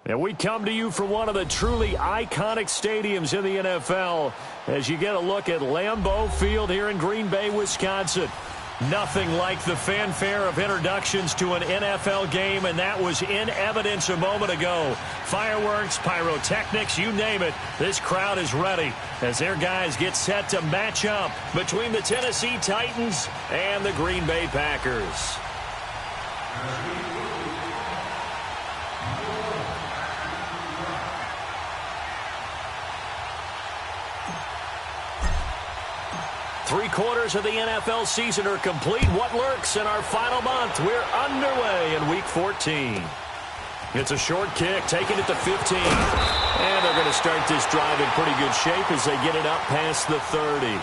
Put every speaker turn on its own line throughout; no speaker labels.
And we come to you from one of the truly iconic stadiums in the NFL as you get a look at Lambeau Field here in Green Bay, Wisconsin. Nothing like the fanfare of introductions to an NFL game, and that was in evidence a moment ago. Fireworks, pyrotechnics, you name it. This crowd is ready as their guys get set to match up between the Tennessee Titans and the Green Bay Packers. Three-quarters of the NFL season are complete. What lurks in our final month? We're underway in Week 14. It's a short kick, taking it to 15. And they're going to start this drive in pretty good shape as they get it up past the 30.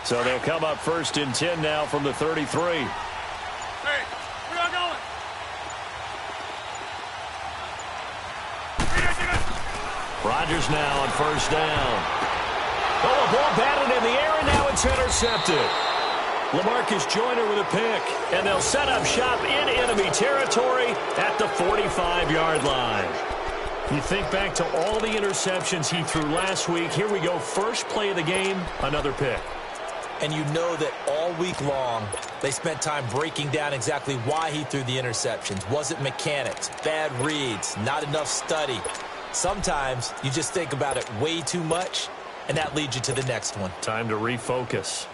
So they'll come up first and 10 now from the 33.
Hey, where y'all going?
Rodgers now on first down. Oh, a ball batted in the air, and now it's intercepted. LaMarcus Joyner with a pick, and they'll set up shop in enemy territory at the 45-yard line. You think back to all the interceptions he threw last week. Here we go, first play of the game, another pick.
And you know that all week long, they spent time breaking down exactly why he threw the interceptions. Was it mechanics, bad reads, not enough study? Sometimes you just think about it way too much, and that leads you to the next one.
Time to refocus.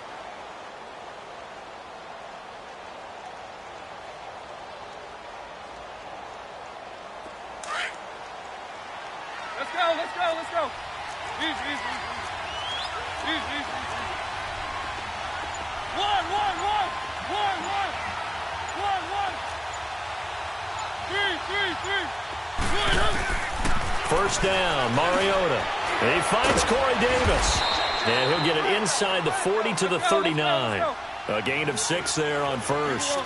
Let's go, let's go, let's go. Easy. One. Three.
First down, Mariota. And he finds Corey Davis. And he'll get it inside the 40 to the 39. A gain of 6 there on first.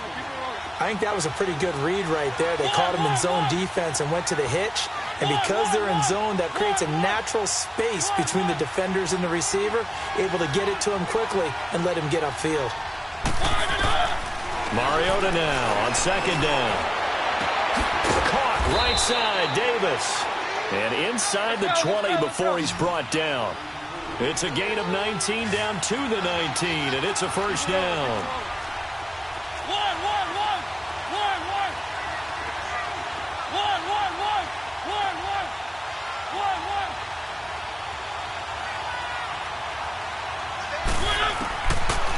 I think that was a pretty good read right there. They caught him in zone defense and went to the hitch. And because they're in zone, that creates a natural space between the defenders and the receiver, able to get it to him quickly and let him get upfield.
Mariota now on second down. Caught right side, Davis. And inside the 20 before he's brought down. It's a gain of 19 down to the 19, and it's a first down.
One.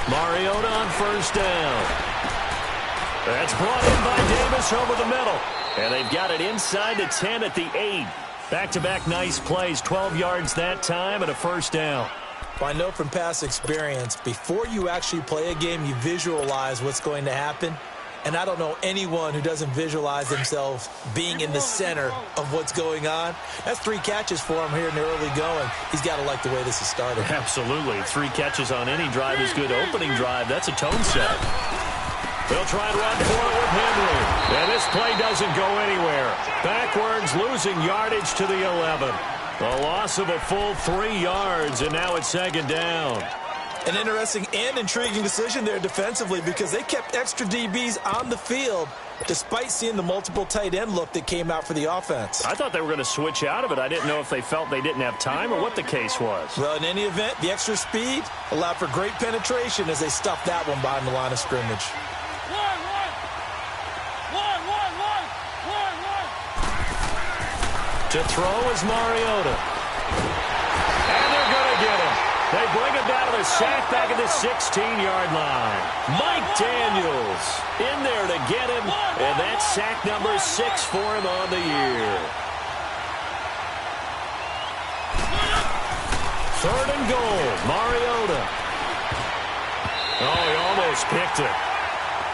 Mariota on first down. That's brought in by Davis over the middle. And they've got it inside the 10 at the 8. Back-to-back nice plays, 12 yards that time and a first down.
Well, I know from past experience, before you actually play a game, you visualize what's going to happen. And I don't know anyone who doesn't visualize themselves being in the center of what's going on. That's 3 catches for him here in the early going. He's got to like the way this is started.
Absolutely. 3 catches on any drive is good. Opening drive, that's a tone set. They'll try and run for it with Henry. And this play doesn't go anywhere. Backwards, losing yardage to the 11. A loss of a full 3 yards, and now it's 2nd down.
An interesting and intriguing decision there defensively because they kept extra DBs on the field despite seeing the multiple tight end look that came out for the offense.
I thought they were going to switch out of it. I didn't know if they felt they didn't have time or what the case was.
Well, in any event, the extra speed allowed for great penetration as they stuffed that one behind the line of scrimmage.
To throw is Mariota. And they're going to get him. They bring him down to the sack back at the 16-yard line. Mike Daniels in there to get him, and that's sack number 6 for him on the year. 3rd and goal, Mariota. Oh, he almost picked it.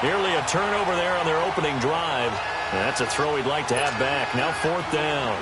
Nearly a turnover there on their opening drive. And that's a throw he'd like to have back. Now 4th down.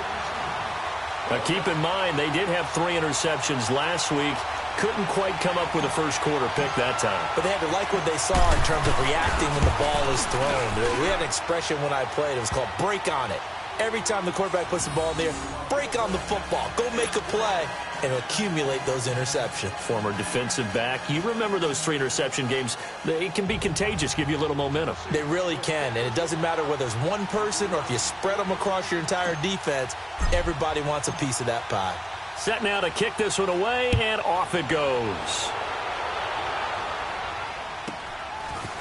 But keep in mind, they did have 3 interceptions last week. Couldn't quite come up with a first-quarter pick that time.
But they had to like what they saw in terms of reacting when the ball is thrown. We had an expression when I played. It was called break on it. Every time the quarterback puts the ball in there, break on the football. Go make a play and accumulate those interceptions.
Former defensive back. You remember those 3 interception games. They can be contagious, give you a little momentum.
They really can, and it doesn't matter whether it's one person or if you spread them across your entire defense. Everybody wants a piece of that pie.
Set now to kick this one away, and off it goes.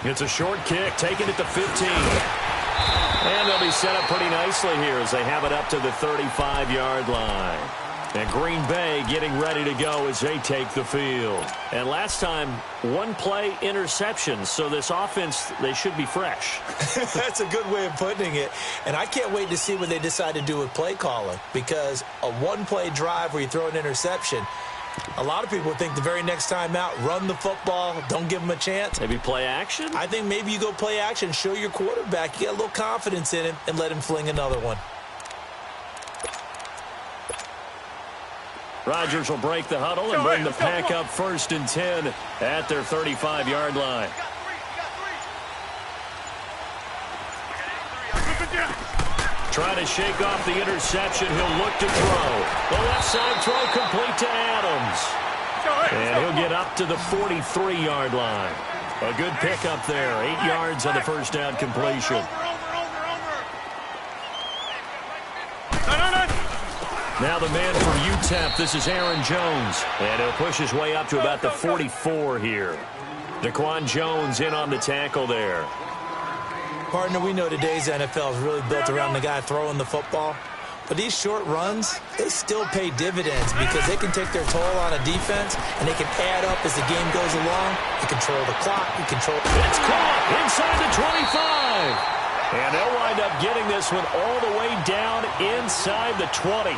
It's a short kick, taking it to 15. And they'll be set up pretty nicely here as they have it up to the 35-yard line. And Green Bay getting ready to go as they take the field. And last time, 1-play interception. So this offense, they should be fresh.
That's a good way of putting it. And I can't wait to see what they decide to do with play calling. Because a 1-play drive where you throw an interception, a lot of people think the very next time out, run the football, don't give them a chance.
Maybe play action?
I think maybe you go play action, show your quarterback, you get a little confidence in him, and let him fling another one.
Rodgers will break the huddle and bring the pack up 1st and 10 at their 35-yard line. Trying to shake off the interception. He'll look to throw. The left side throw complete to Adams. And he'll get up to the 43-yard line. A good pickup there. 8 yards on the first down completion. Now the man from UTEP, this is Aaron Jones. And he'll push his way up to about the 44 here. Daquan Jones in on the tackle there.
Partner, we know today's NFL is really built around the guy throwing the football. But these short runs, they still pay dividends because they can take their toll on a defense and they can add up as the game goes along. They control the clock. They control.
It's caught inside the 25. And they'll wind up getting this one all the way down inside the 20.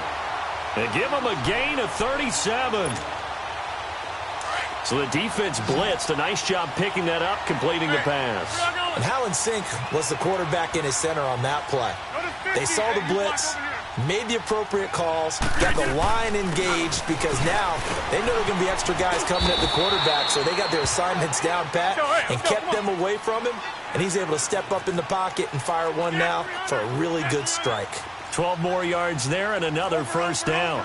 And give them a gain of 37. So the defense blitzed. A nice job picking that up, completing the pass.
And how in sync was the quarterback in his center on that play? They saw the blitz, made the appropriate calls, got the line engaged because now they know there are going to be extra guys coming at the quarterback, so they got their assignments down pat and kept them away from him, and he's able to step up in the pocket and fire one now for a really good strike.
12 more yards there and another first down.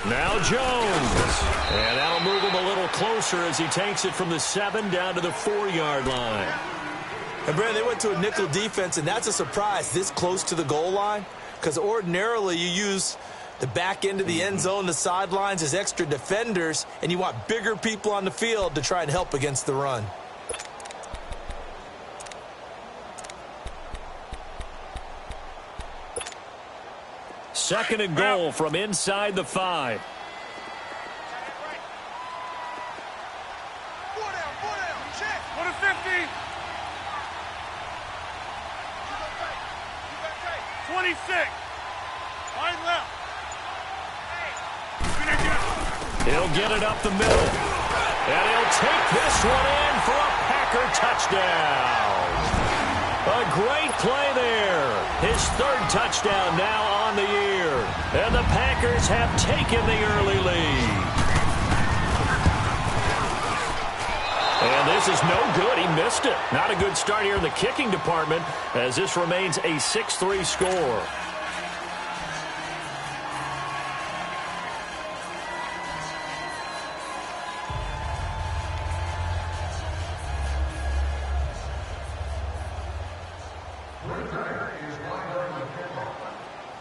Now Jones. And that'll move him a little closer as he takes it from the 7 down to the 4-yard line.
And, Brandon, they went to a nickel defense, and that's a surprise this close to the goal line because ordinarily you use the back end of the end zone, the sidelines as extra defenders, and you want bigger people on the field to try and help against the run.
Second and goal from inside the 5.
Go to 50. 26. Line left.
He'll get it up the middle. And he'll take this one in for a Packer touchdown. A great play there. His third touchdown now on the year. And the Packers have taken the early lead. And this is no good. He missed it. Not a good start here in the kicking department as this remains a 6-3 score.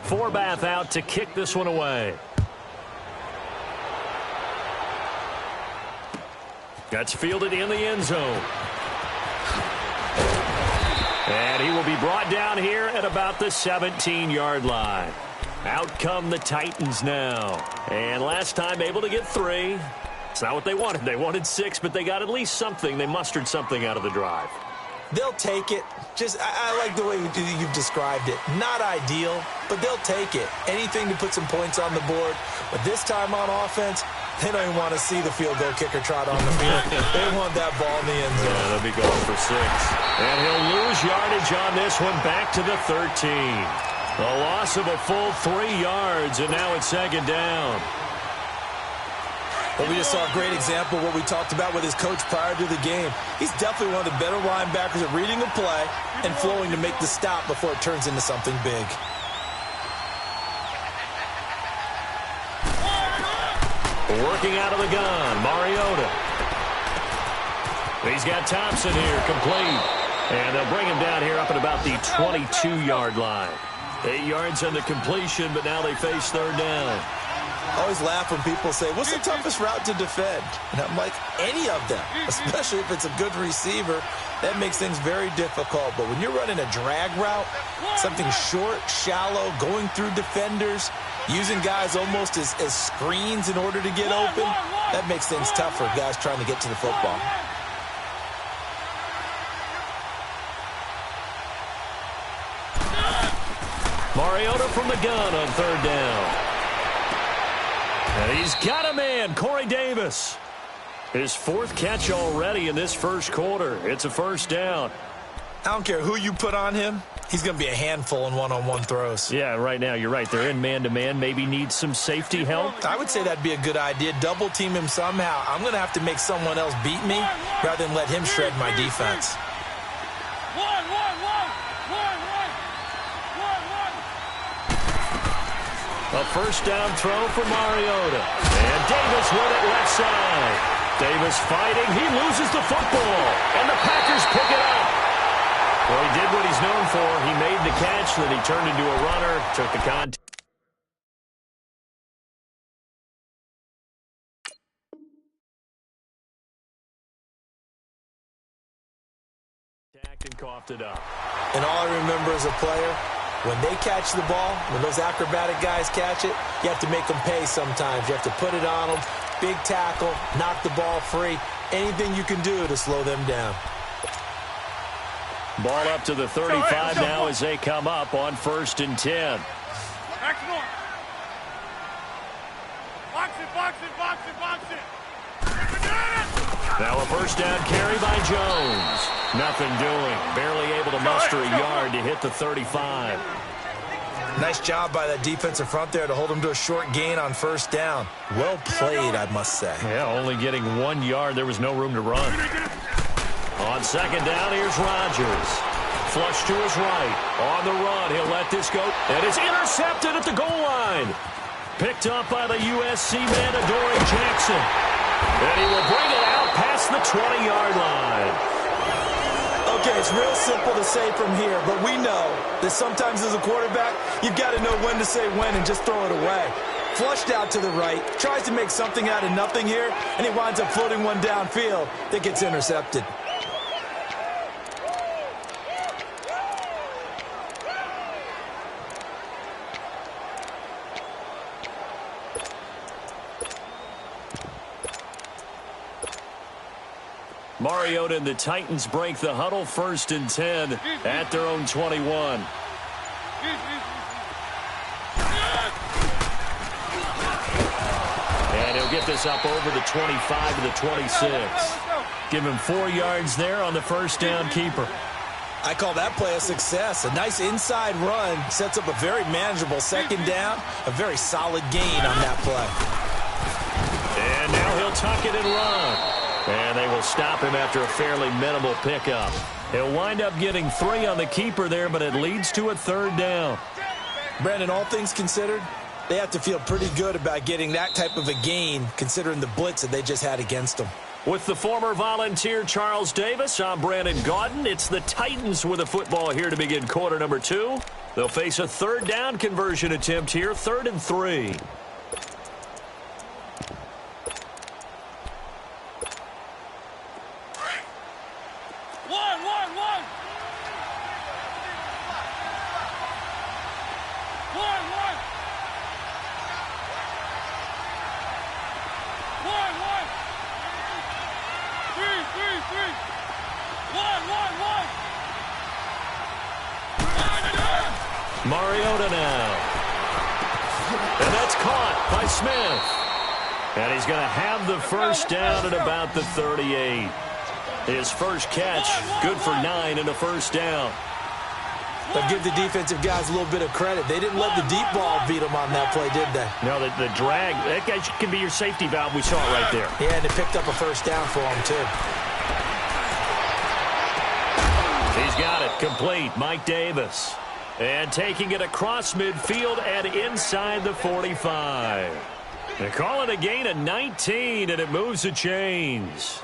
Forbath out to kick this one away. That's fielded in the end zone. And he will be brought down here at about the 17-yard line. Out come the Titans now. And last time able to get 3. It's not what they wanted. They wanted 6, but they got at least something. They mustered something out of the drive.
They'll take it. I like the way you've described it. Not ideal, but they'll take it. Anything to put some points on the board. But this time on offense, they don't even want to see the field goal kicker trot on the field. They want that ball in the end zone.
Yeah, they'll be going for 6. And he'll lose yardage on this one back to the 13. A loss of a full 3 yards, and now it's second down.
Well, we just saw a great example of what we talked about with his coach prior to the game. He's definitely one of the better linebackers at reading the play and flowing to make the stop before it turns into something big.
Working out of the gun, Mariota. He's got Thompson here, complete. And they'll bring him down here up at about the 22-yard line. 8 yards on the completion, but now they face third down.
I always laugh when people say, what's the toughest route to defend? And I'm like, any of them, especially if it's a good receiver. That makes things very difficult. But when you're running a drag route, something short, shallow, going through defenders, using guys almost as screens in order to get open, that makes things tough for guys trying to get to the football.
Mariota from the gun on third down. And he's got a man, Corey Davis. His 4th catch already in this first quarter. It's a first down.
I don't care who you put on him. He's going to be a handful in one-on-one throws.
Yeah, right now, you're right. They're in man-to-man. Maybe need some safety help.
I would say that'd be a good idea. Double team him somehow. I'm going to have to make someone else beat me rather than let him shred my defense.
A first down throw for Mariota. And Davis with it left side. Davis fighting. He loses the football. And the Packers pick it up. Well, he did what he's known for. He made the catch, then he turned into a runner, took the contact. And coughed it up.
And all I remember as a player, when they catch the ball, when those acrobatic guys catch it, you have to make them pay sometimes. You have to put it on them, big tackle, knock the ball free, anything you can do to slow them down.
Ball up to the 35 now as they come up on 1st and 10.
Box it.
Now a first down carry by Jones. Nothing doing. Barely able to muster a yard to hit the 35.
Nice job by that defensive front there to hold him to a short gain on first down. Well played, I must say.
Yeah, only getting 1 yard. There was no room to run. On second down, here's Rodgers. Flush to his right. On the run, he'll let this go. And it's intercepted at the goal line. Picked up by the USC man, Adoree Jackson. And he will bring it out past the 20-yard line.
Okay, it's real simple to say from here, but we know that sometimes as a quarterback, you've got to know when to say when and just throw it away. Flushed out to the right, tries to make something out of nothing here, and he winds up floating one downfield that gets intercepted.
Mariota and the Titans break the huddle, 1st and 10 at their own 21. And he'll get get this up over the 25 to the 26. Give him 4 yards there on the first down keeper.
I call that play a success. A nice inside run sets up a very manageable second down, a very solid gain on that play.
And now he'll tuck it and run. And they will stop him after a fairly minimal pickup. He'll wind up getting 3 on the keeper there, but it leads to a third down.
Brandon, all things considered, they have to feel pretty good about getting that type of a gain, considering the blitz that they just had against them.
With the former Volunteer Charles Davis, I'm Brandon Gaudin. It's the Titans with a football here to begin quarter number 2. They'll face a third down conversion attempt here, 3rd and 3. Mariota now. And that's caught by Smith. And he's going to have the first down at about the 38. His first catch, good for 9 and a first down.
But give the defensive guys a little bit of credit. They didn't let the deep ball beat them on that play, did they?
No, the drag, that guy can be your safety valve. We saw it right there.
Yeah, and it picked up a first down for him, too.
He's got it, complete, Mike Davis. And taking it across midfield and inside the 45. They call it a gain of 19, and it moves the chains.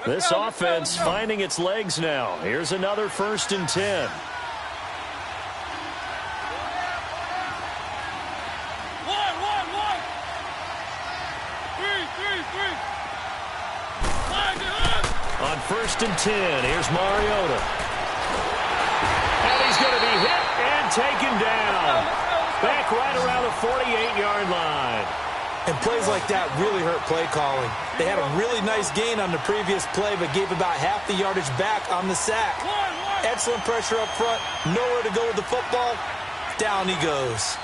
This offense finding its legs now. Here's another 1st and 10. On 1st and 10, here's Mariota. And he's going to be hit and taken down. Back right around the 48-yard line.
And plays like that really hurt play calling. They had a really nice gain on the previous play, but gave about half the yardage back on the sack. Excellent pressure up front. Nowhere to go with the football. Down he goes.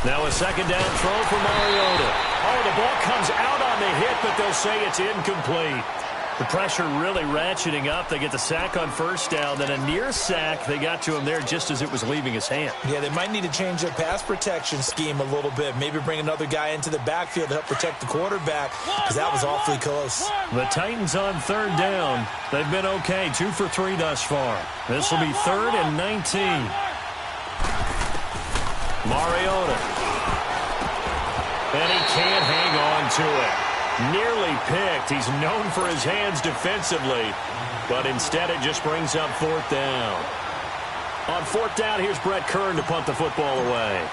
Now a second down throw for Mariota. Oh, the ball comes out on the hit, but they'll say it's incomplete. The pressure really ratcheting up. They get the sack on first down, then a near sack. They got to him there just as it was leaving his hand. Yeah, they might need to change their pass protection scheme a little bit. Maybe bring another guy into the backfield to help protect the quarterback, because that was awfully close. The Titans on third down. They've been okay, 2 for 3 thus far. This will be 3rd and 19. Mariota. And he can't hang on to it. Nearly picked. He's known for his hands defensively, but instead it just brings up 4th down. On 4th down, here's Brett Kern to punt the football away.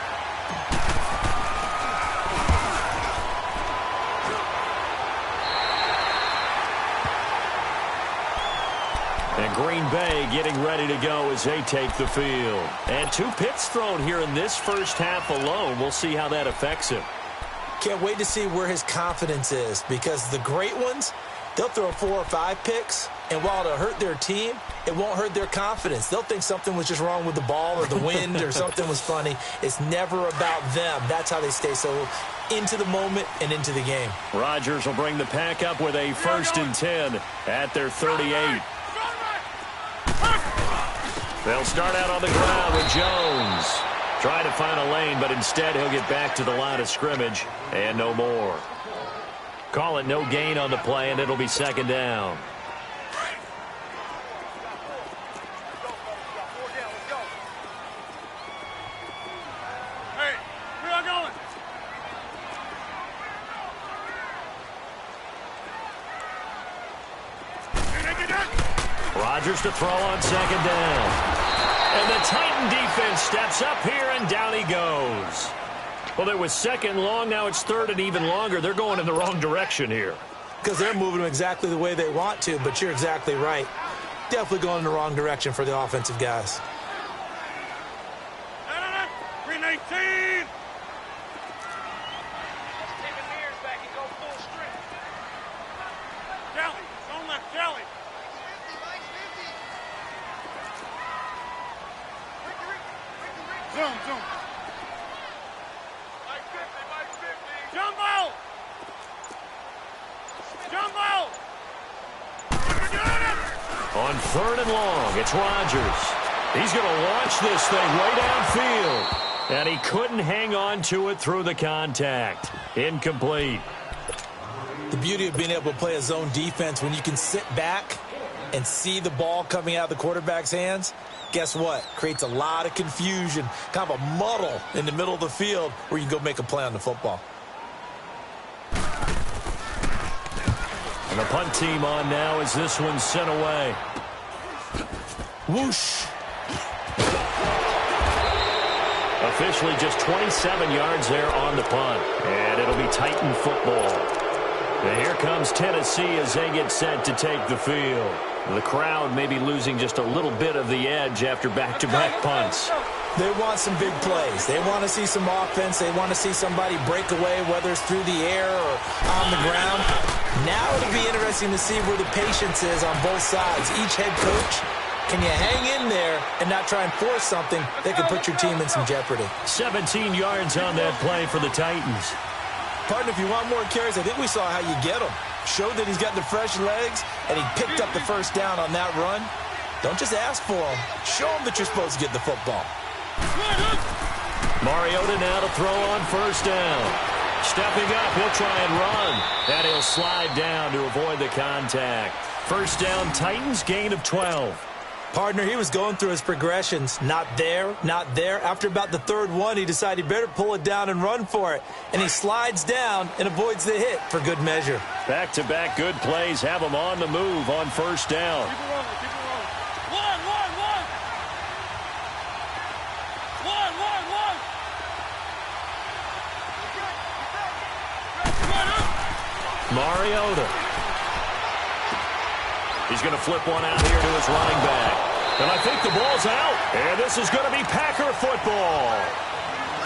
And Green Bay getting ready to go as they take the field. And 2 picks thrown here in this first half alone. We'll see how that affects him.
Can't wait to see where his confidence is, because the great ones, they'll throw 4 or 5 picks, and while it'll hurt their team, it won't hurt their confidence. They'll think something was just wrong with the ball or the wind or something was funny. It's never about them. That's how they stay so into the moment and into the game.
Rodgers will bring the pack up with a 1st and 10 at their 38. They'll start out on the ground with Jones. Try to find a lane, but instead he'll get back to the line of scrimmage and no more. Call it no gain on the play, and it'll be 2nd down.
Hey, where y'all going?
Rodgers to throw on 2nd down. And the Titan defense steps up here, and down he goes. Well, it was 2nd long. Now it's 3rd and even longer. They're going in the wrong direction here.
Because they're moving them exactly the way they want to, but you're exactly right. Definitely going in the wrong direction for the offensive guys.
Green 18! Kelly, don't let Kelly. Zoom. Mike 50. Jumbo! Jumbo!
On 3rd and long, it's Rodgers. He's going to launch this thing way downfield. And he couldn't hang on to it through the contact. Incomplete.
The beauty of being able to play a zone defense when you can sit back and see the ball coming out of the quarterback's hands, guess what? Creates a lot of confusion, kind of a muddle in the middle of the field where you can go make a play on the football.
And the punt team on now as this one's sent away.
Whoosh.
Officially just 27 yards there on the punt. And it'll be Titan football. And here comes Tennessee as they get set to take the field. The crowd may be losing just a little bit of the edge after back-to-back punts.
They want some big plays. They want to see some offense. They want to see somebody break away, whether it's through the air or on the ground. Now it'll be interesting to see where the patience is on both sides. Each head coach, can you hang in there and not try and force something that could put your team in some jeopardy?
17 yards on that play for the Titans.
Partner, if you want more carries, I think we saw how you get them. Showed that he's got the fresh legs, and he picked up the first down on that run. Don't just ask for him. Show him that you're supposed to get the football.
Mariota now to throw on 1st down. Stepping up, he'll try and run. And he'll slide down to avoid the contact. 1st down, Titans, gain of 12.
Partner, he was going through his progressions. Not there, not there. After about the 3rd one, he decided he better pull it down and run for it. And he slides down and avoids the hit for good measure.
Back-to-back good plays have him on the move on 1st down.
Keep it rolling, keep it rolling. One.
Mariota. He's going to flip one out here to his running back. And I think the ball's out. And this is going to be Packer football.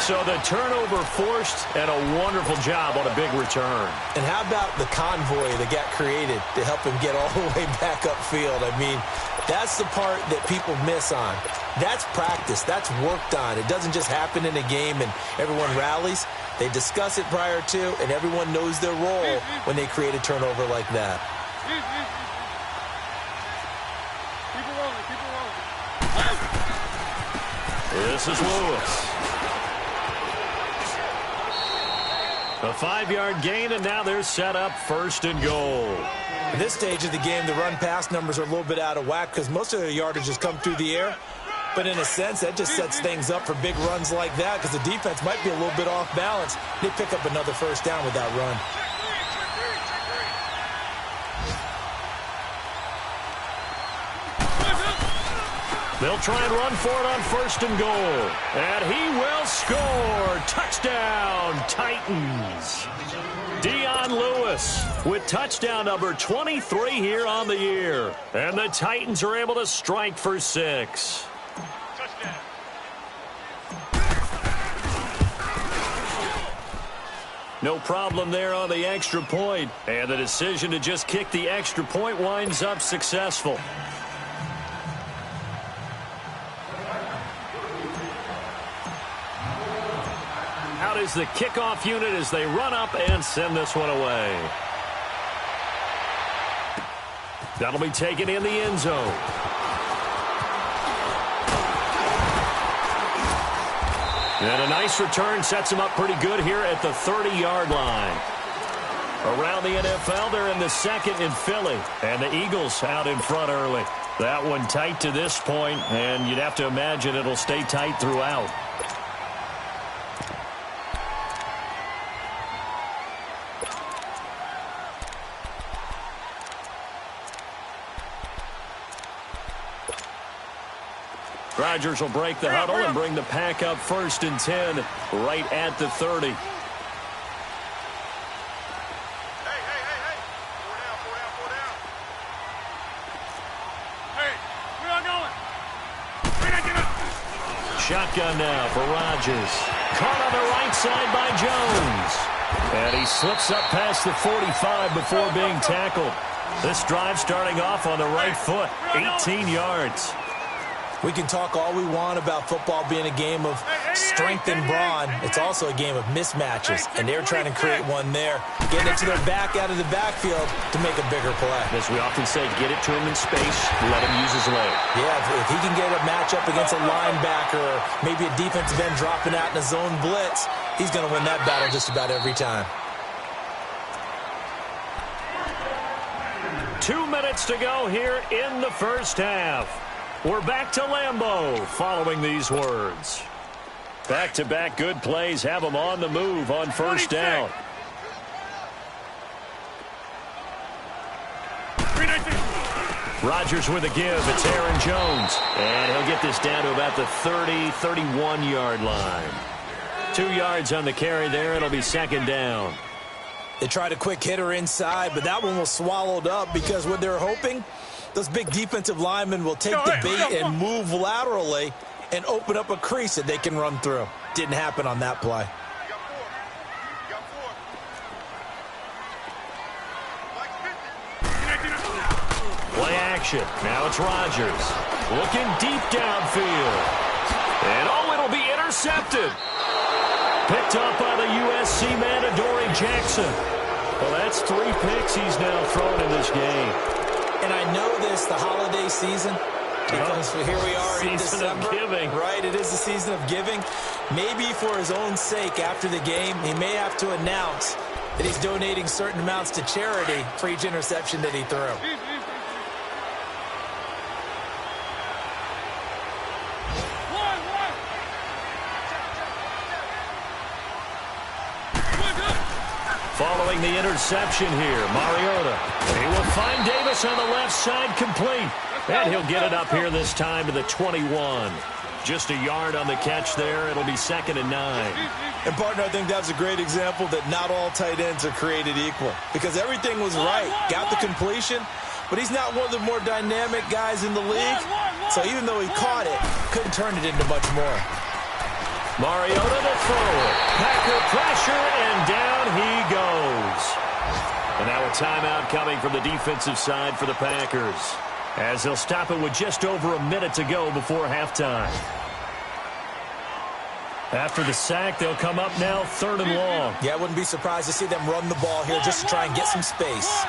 So the turnover forced and a wonderful job on a big return.
And how about the convoy that got created to help him get all the way back upfield? I mean, that's the part that people miss on. That's practice. That's worked on. It doesn't just happen in a game and everyone rallies. They discuss it prior to, and everyone knows their role when they create a turnover like that.
Keep it rolling.
This is Lewis. A 5-yard gain, and now they're set up 1st and goal.
At this stage of the game, the run-pass numbers are a little bit out of whack because most of the yardage has come through the air. But in a sense, that just sets things up for big runs like that because the defense might be a little bit off balance. They pick up another 1st down with that run.
They'll try and run for it on 1st and goal. And he will score. Touchdown, Titans. Dion Lewis with touchdown number 23 here on the year. And the Titans are able to strike for 6. No problem there on the extra point. And the decision to just kick the extra point winds up successful. Out is the kickoff unit as they run up and send this one away. That'll be taken in the end zone. And a nice return sets him up pretty good here at the 30-yard line. Around the NFL, they're in the 2nd in Philly. And the Eagles out in front early. That one tight to this point, and you'd have to imagine it'll stay tight throughout. Rodgers will break the huddle and bring the pack up 1st and 10 right at the 30.
Hey. Four down. Hey, where y'all going? Where y'all get up?
Shotgun now for Rodgers. Caught on the right side by Jones. And he slips up past the 45 before being tackled. This drive starting off on the right foot, 18 yards.
We can talk all we want about football being a game of strength and brawn. It's also a game of mismatches, and they're trying to create one there. Getting it to their back out of the backfield to make a bigger play.
As we often say, get it to him in space, let him use his leg.
Yeah, if he can get a matchup against a linebacker or maybe a defensive end dropping out in a zone blitz, he's going to win that battle just about every time.
2 minutes to go here in the first half. We're back to Lambeau following these words. Back-to-back good plays have them on the move on first down. Rodgers with a give. It's Aaron Jones. And he'll get this down to about the 30, 31-yard line. 2 yards on the carry there. It'll be second down.
They tried a quick hitter inside, but that one was swallowed up because what they're hoping, those big defensive linemen will take the bait and move laterally and open up a crease that they can run through. Didn't happen on that play.
Play action. Now it's Rodgers. Looking deep downfield. And it'll be intercepted. Picked up by the USC man, Adoree Jackson. Well, that's 3 picks he's now thrown in this game.
And I know this, the holiday season, because here we are in December.
Season of giving.
Right, it is the season of giving. Maybe for his own sake after the game, he may have to announce that he's donating certain amounts to charity for each interception that he threw.
Following the interception here, Mariota. He will find Davis on the left side, complete. And he'll get it up here this time to the 21. Just a yard on the catch there. It'll be second and 9.
And, partner, I think that's a great example that not all tight ends are created equal. Because everything was right. Got the completion, but he's not one of the more dynamic guys in the league. So even though he caught it, couldn't turn it into much more.
Mariota to throw it. Packer pressure, and down he goes. And now a timeout coming from the defensive side for the Packers, as they'll stop it with just over a minute to go before halftime. After the sack, they'll come up now 3rd and long.
Yeah, I wouldn't be surprised to see them run the ball here just to try and get some space.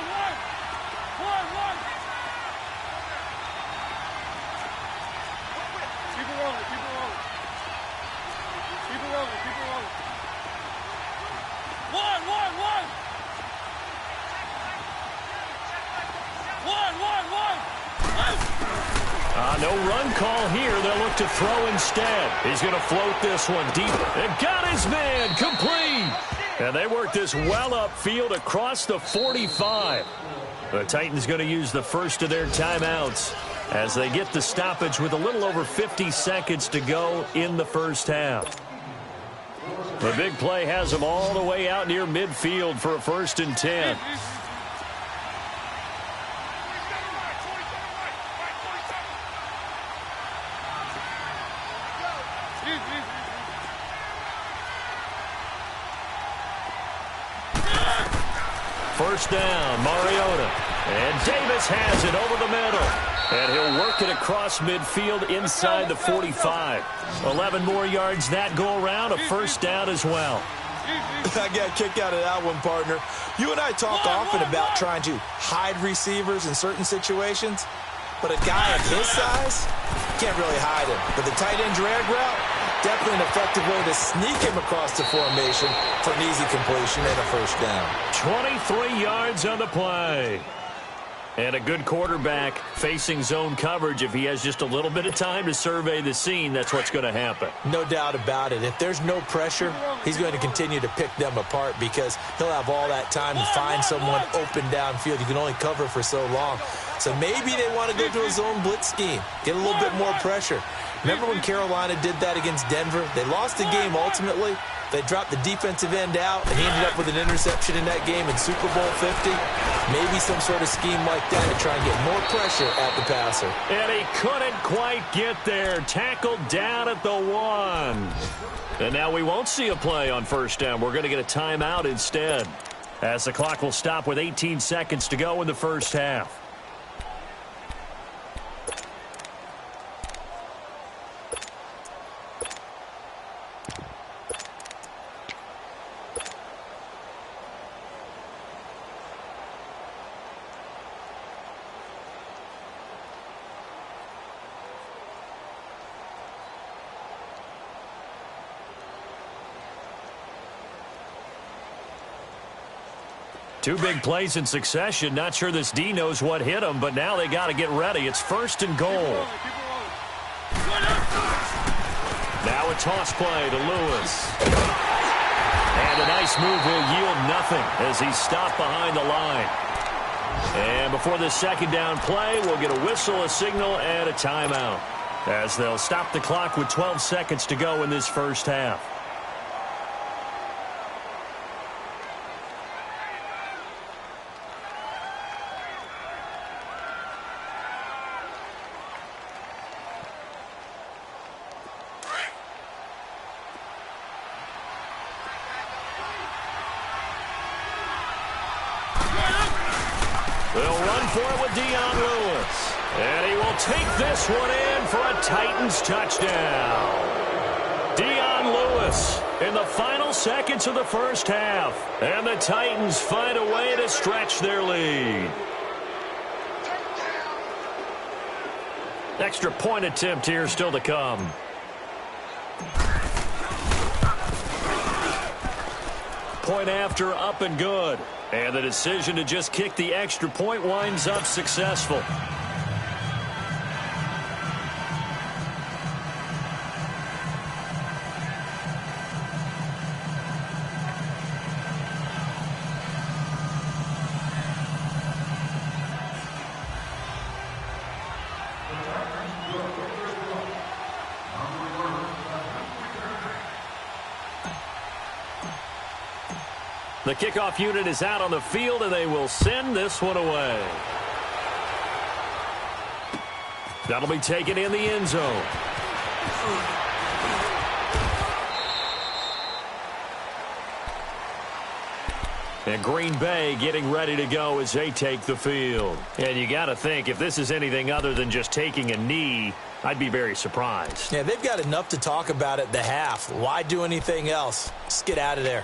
No run call here. They'll look to throw instead. He's going to float this one deep. And got his man complete. And they work this well upfield across the 45. The Titans going to use the first of their timeouts as they get the stoppage with a little over 50 seconds to go in the first half. The big play has them all the way out near midfield for a 1st and 10. First down, Mariota. And Davis has it over the middle. And he'll work it across midfield inside the 45. 11 more yards that go around, a first down as well.
I got a kick out of that one, partner. You and I talk often about trying to hide receivers in certain situations, but a guy of his size can't really hide him. But the tight end drag route, definitely an effective way to sneak him across the formation for an easy completion and a first down.
23 yards on the play. And a good quarterback facing zone coverage. If he has just a little bit of time to survey the scene, that's what's going to happen.
No doubt about it. If there's no pressure, he's going to continue to pick them apart because he'll have all that time to find someone open downfield. You can only cover for so long. So maybe they want to go to a zone blitz scheme, get a little bit more pressure. Remember when Carolina did that against Denver? They lost the game ultimately. They dropped the defensive end out, and he ended up with an interception in that game in Super Bowl 50. Maybe some sort of scheme like that to try and get more pressure at the passer.
And he couldn't quite get there. Tackled down at the 1. And now we won't see a play on first down. We're going to get a timeout instead, as the clock will stop with 18 seconds to go in the first half. Two big plays in succession. Not sure this D knows what hit him, but now they got to get ready. It's 1st and goal. Now a toss play to Lewis. And a nice move will yield nothing as he's stopped behind the line. And before the second down play, we'll get a whistle, a signal, and a timeout, as they'll stop the clock with 12 seconds to go in this first half. They'll run for it with Dion Lewis. And he will take this one in for a Titans touchdown. Dion Lewis in the final seconds of the first half. And the Titans find a way to stretch their lead. Extra point attempt here still to come. Point after, up and good. And the decision to just kick the extra point winds up successful. The kickoff unit is out on the field, and they will send this one away. That'll be taken in the end zone. And Green Bay getting ready to go as they take the field. And you got to think, if this is anything other than just taking a knee, I'd be very surprised.
Yeah, they've got enough to talk about at the half. Why do anything else? Just get out of there.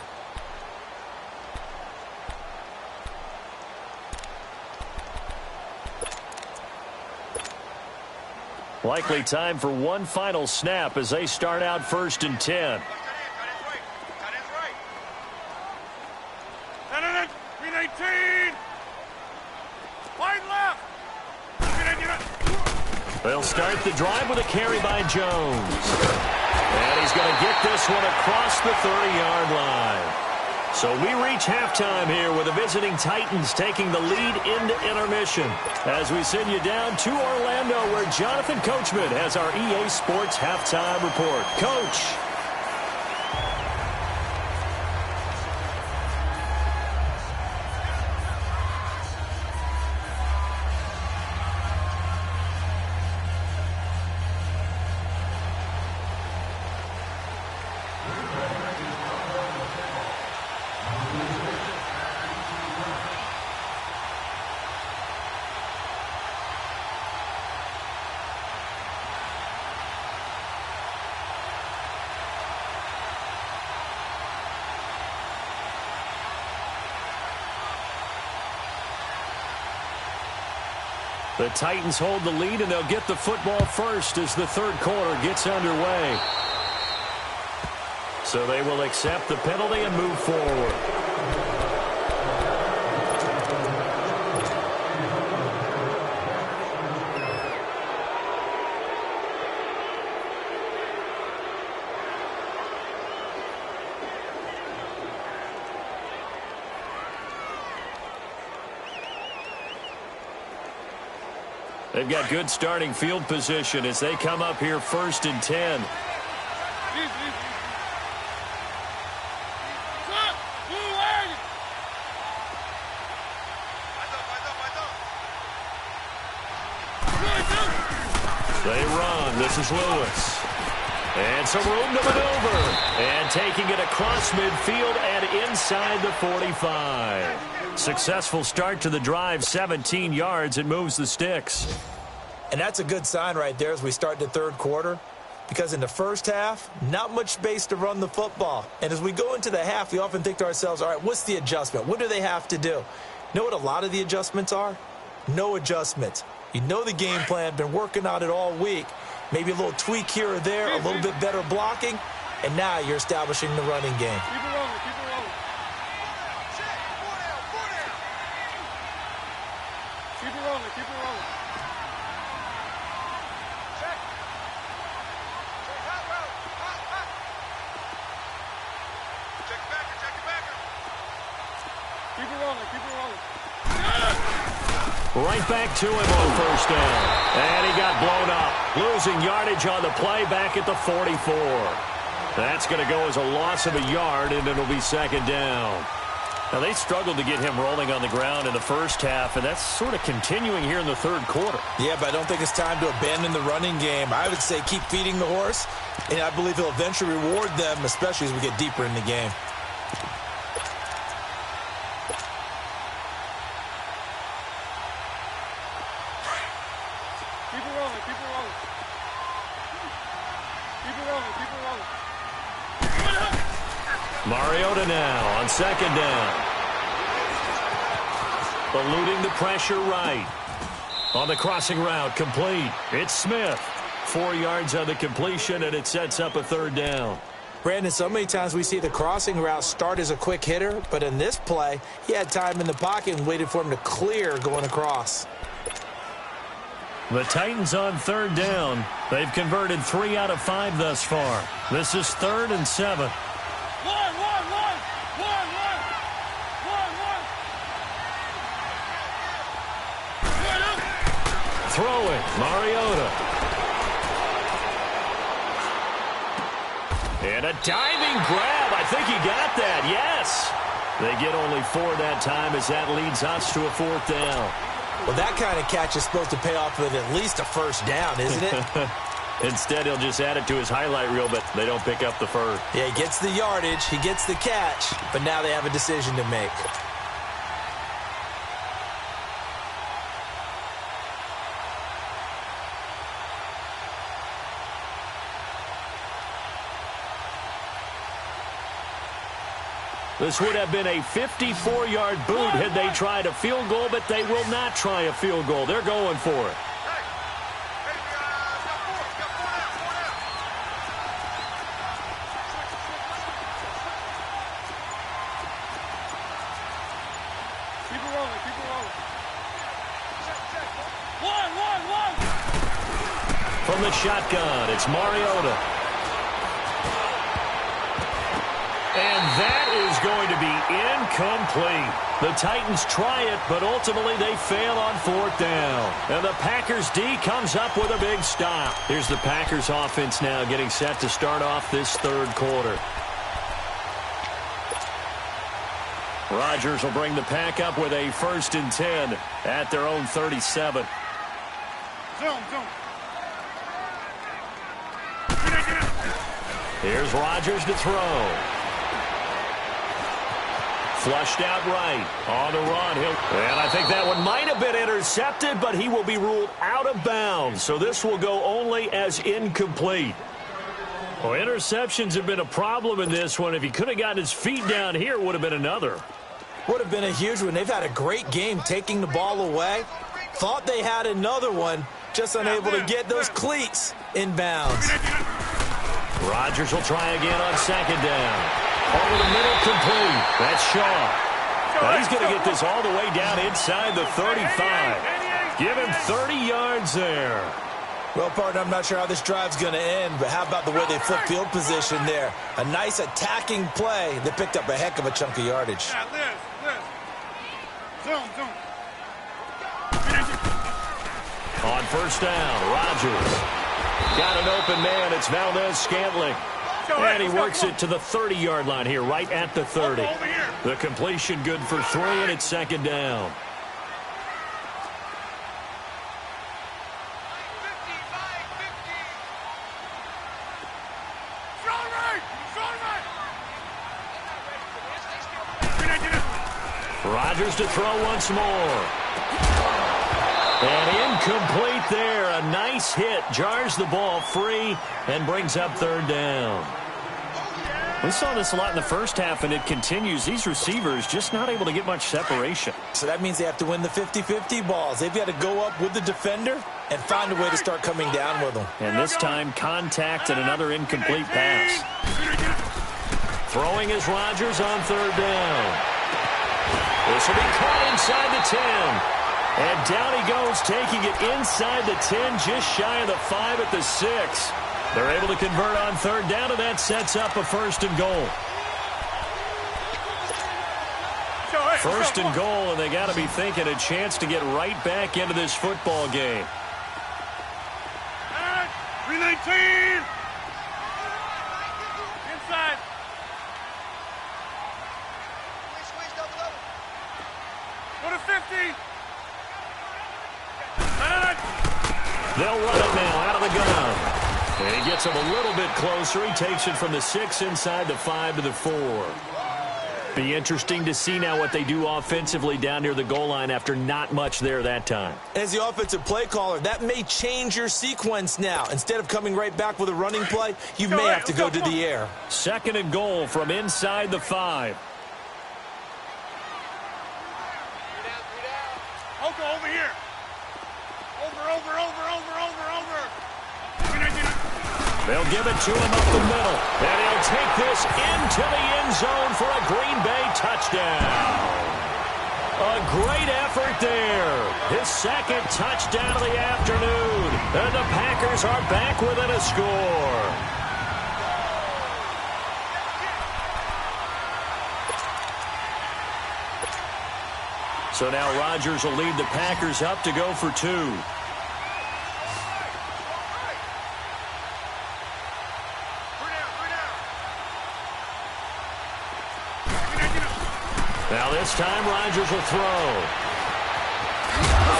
Likely time for one final snap as they start out 1st and 10. They'll start the drive with a carry by Jones. And he's going to get this one across the 30-yard line. So we reach halftime here with the visiting Titans taking the lead into intermission. As we send you down to Orlando, where Jonathan Coachman has our EA Sports halftime report. Coach. The Titans hold the lead, and they'll get the football first as the third quarter gets underway. So they will accept the penalty and move forward. They've got good starting field position as they come up here 1st and 10. They run. This is Lewis. And some room to maneuver. And taking it across midfield and inside the 45. Successful start to the drive, 17 yards. It moves the sticks.
And that's a good sign right there as we start the third quarter. Because in the first half, not much space to run the football. And as we go into the half, we often think to ourselves, all right, what's the adjustment? What do they have to do? You know what a lot of the adjustments are? No adjustments. You know the game plan, been working on it all week. Maybe a little tweak here or there, a little bit better blocking, and now you're establishing the running game.
Keep it rolling, keep it rolling.
Right back to him on first down. And he got blown up. Losing yardage on the play back at the 44. That's going to go as a loss of a yard, and it'll be second down. Now, they struggled to get him rolling on the ground in the first half, and that's sort of continuing here in the third quarter.
Yeah, but I don't think it's time to abandon the running game. I would say keep feeding the horse, and I believe he'll eventually reward them, especially as we get deeper in the game.
Keep it rolling, keep it rolling. Keep it rolling, keep it rolling.
Mariota now on second down. Eluding the pressure right. On the crossing route, complete. It's Smith. 4 yards on the completion, and it sets up a third down.
Brandon, so many times we see the crossing route start as a quick hitter, but in this play, he had time in the pocket and waited for him to clear going across.
The Titans on third down. They've converted 3 out of 5 thus far. This is 3rd and 7. Throwing, Mariota. And a diving grab. I think he got that, yes. They get only 4 that time as that leads us to a 4th down.
Well, that kind of catch is supposed to pay off with at least a first down, isn't it?
Instead, he'll just add it to his highlight reel, but they don't pick up the first.
Yeah, he gets the yardage, he gets the catch, but now they have a decision to make.
This would have been a 54-yard boot had they tried a field goal, but they will not try a field goal. They're going for it.
Keep it rolling, keep it rolling. One.
From the shotgun, it's Mariota. And that is going to be incomplete. The Titans try it, but ultimately they fail on 4th down. And the Packers D comes up with a big stop. Here's the Packers offense now getting set to start off this third quarter. Rodgers will bring the pack up with a 1st and 10 at their own 37.
Zoom.
Here's Rodgers to throw. Flushed out right. On the run. And I think that one might have been intercepted, but he will be ruled out of bounds. So this will go only as incomplete. Well, interceptions have been a problem in this one. If he could have gotten his feet down here, it would have been another.
Would have been a huge one. They've had a great game taking the ball away. Thought they had another one, just unable to get those cleats in bounds.
Rodgers will try again on second down. Over the middle, complete. That's Shaw. Now he's going to get this all the way down inside the 35. Give him 30 yards there.
Well, partner, I'm not sure how this drive's going to end, but how about the way they flip field position there? A nice attacking play that picked up a heck of a chunk of yardage.
Zoom.
On first down, Rodgers. Got an open man. It's Valdez-Scantling. And he works it to the 30-yard line here, right at the 30. The completion good for 3, and it's second down. Rodgers to throw once more. And incomplete there. A nice hit. Jars the ball free and brings up third down. We saw this a lot in the first half, and it continues. These receivers just not able to get much separation.
So that means they have to win the 50-50 balls. They've got to go up with the defender and find a way to start coming down with them.
And this time, contact and another incomplete pass. Throwing is Rodgers on third down. This will be caught inside the 10. And down he goes, taking it inside the 10, just shy of the 5 at the 6. They're able to convert on third down, and that sets up a 1st and goal. First and goal, and they got to be thinking a chance to get right back into this football game.
319! Inside. Go to 50.
They'll run it now out of the gun. And he gets him a little bit closer. He takes it from the 6 inside the 5 to the 4. Be interesting to see now what they do offensively down near the goal line after not much there that time.
As the offensive play caller, that may change your sequence now. Instead of coming right back with a running play, you may have to go to the air.
Second and goal from inside the 5.
Oko, over here. Over.
They'll give it to him up the middle. And he'll take this into the end zone for a Green Bay touchdown. A great effort there. His second touchdown of the afternoon. And the Packers are back within a score. So now Rodgers will lead the Packers up to go for 2. Now this time Rodgers will throw.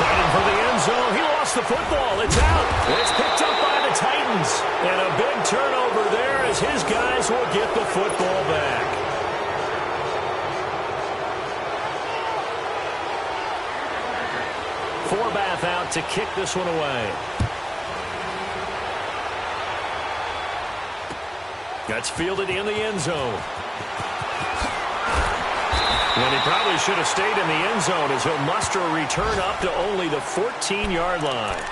Fighting for the end zone. He lost the football. It's out. It's picked up by the Titans. And a big turnover there as his guys will get the football back. Forbath out to kick this one away. That's fielded in the end zone. And he probably should have stayed in the end zone as he'll muster a return up to only the 14-yard line.